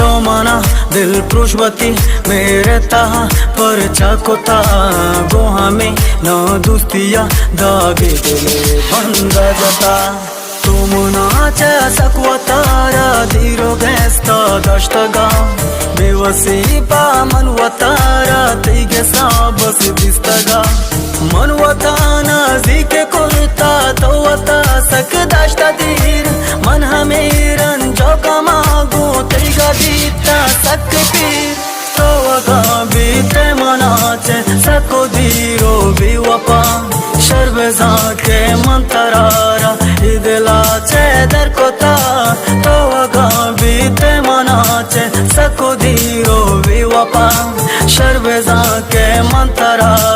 तो मना दिल पुष्पति मेरे तहा पर चाकोता गोहा में न दुस्तिया दागे दिले बंदा जता तुम नाचे सकवतारा धीरो गैस्ता दष्टगा बेवसी पा मनवतारा तिगे साबस दिस्तगा मनवता नजीके कुर्ता तोवता सक दष्टा धीर मन हमेरन जोका मागो तिगा दीता सक पीर तोवगा बीते मनाचे सको धीरो विवपा शर्बजा के मंतरारा इदलाचे दर कोता तोवगा बीते मनाचे सको धीरो विवपा शर्बजा के मंतरारा